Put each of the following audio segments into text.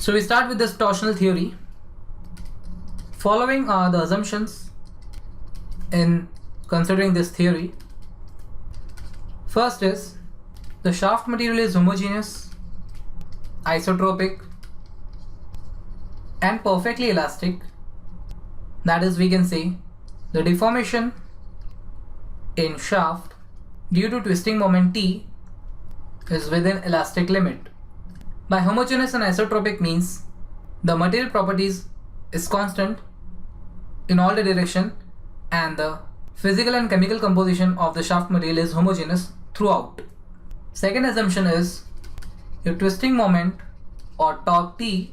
So we start with this torsional theory. Following are the assumptions in considering this theory. First is the shaft material is homogeneous, isotropic, and perfectly elastic. That is, we can say the deformation in shaft due to twisting moment T is within elastic limit. By homogeneous and isotropic means the material properties is constant in all the direction and the physical and chemical composition of the shaft material is homogeneous throughout. Second assumption is if twisting moment or torque T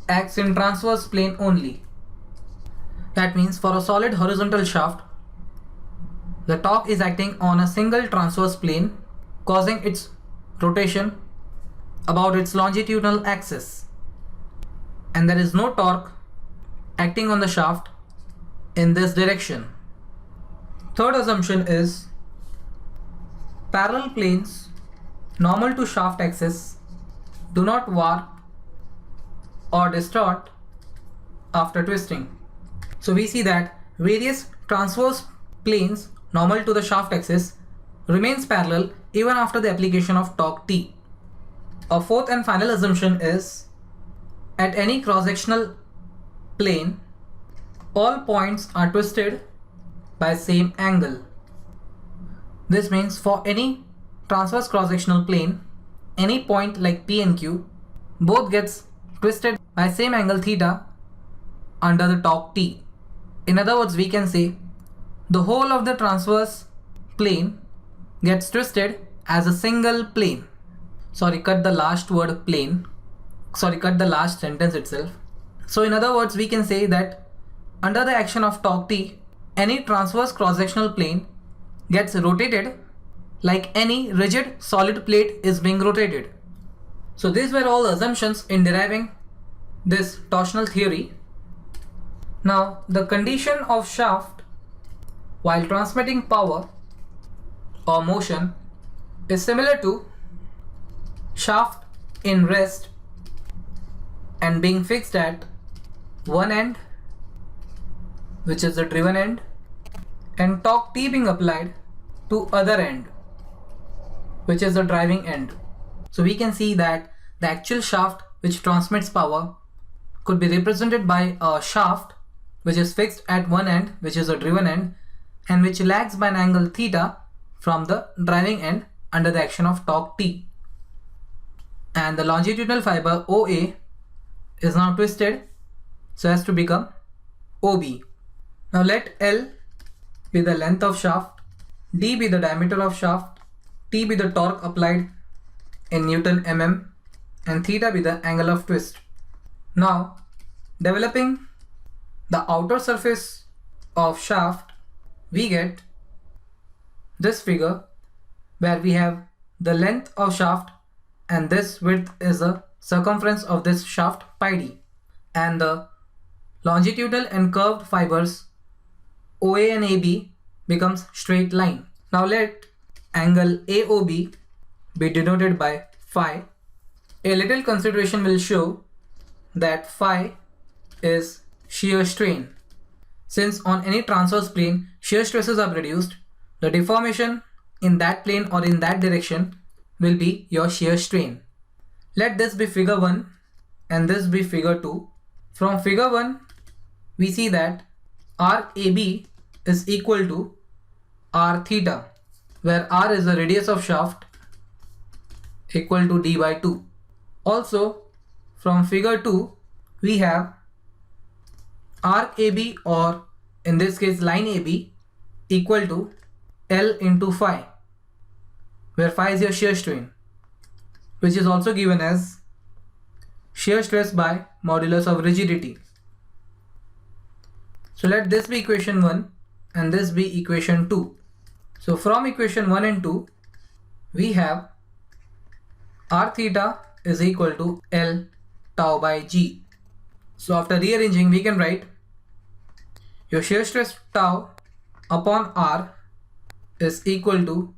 acts in transverse plane only. That means for a solid horizontal shaft, the torque is acting on a single transverse plane, causing its rotation about its longitudinal axis, and there is no torque acting on the shaft in this direction. Third assumption is parallel planes normal to shaft axis do not warp or distort after twisting. So we see that various transverse planes normal to the shaft axis remains parallel even after the application of torque T. A fourth and final assumption is at any cross-sectional plane, all points are twisted by same angle. This means for any transverse cross-sectional plane, any point like P and Q both gets twisted by same angle theta under the torque T. In other words, we can say the whole of the transverse plane gets twisted as a single plane. Cut the last word plane. Cut the last sentence itself. So in other words, we can say that under the action of torque T, any transverse cross-sectional plane gets rotated like any rigid solid plate is being rotated. So these were all assumptions in deriving this torsional theory. Now the condition of shaft while transmitting power or motion is similar to shaft in rest and being fixed at one end, which is the driven end, and torque T being applied to other end, which is the driving end. So we can see that the actual shaft which transmits power could be represented by a shaft which is fixed at one end, which is a driven end, and which lags by an angle theta from the driving end under the action of torque T. And the longitudinal fiber OA is now twisted so as to become OB. Now let L be the length of shaft, D be the diameter of shaft, T be the torque applied in Newton mm, and theta be the angle of twist. Now developing the outer surface of shaft, we get this figure where we have the length of shaft and this width is the circumference of this shaft pi d, and the longitudinal and curved fibers OA and AB becomes straight line. Now let angle AOB be denoted by phi. A little consideration will show that phi is shear strain. Since on any transverse plane shear stresses are produced, the deformation in that plane or in that direction will be your shear strain. Let this be figure 1 and this be figure 2. From figure 1 we see that RAB is equal to R theta, where R is the radius of shaft equal to D by 2. Also from figure 2 we have RAB, or in this case line AB, equal to L into phi, where phi is your shear strain, which is also given as shear stress by modulus of rigidity. So let this be equation 1 and this be equation 2. So from equation 1 and 2 we have R theta is equal to L tau by G. So after rearranging we can write your shear stress tau upon R is equal to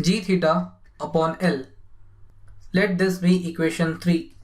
G theta upon L. Let this be equation 3.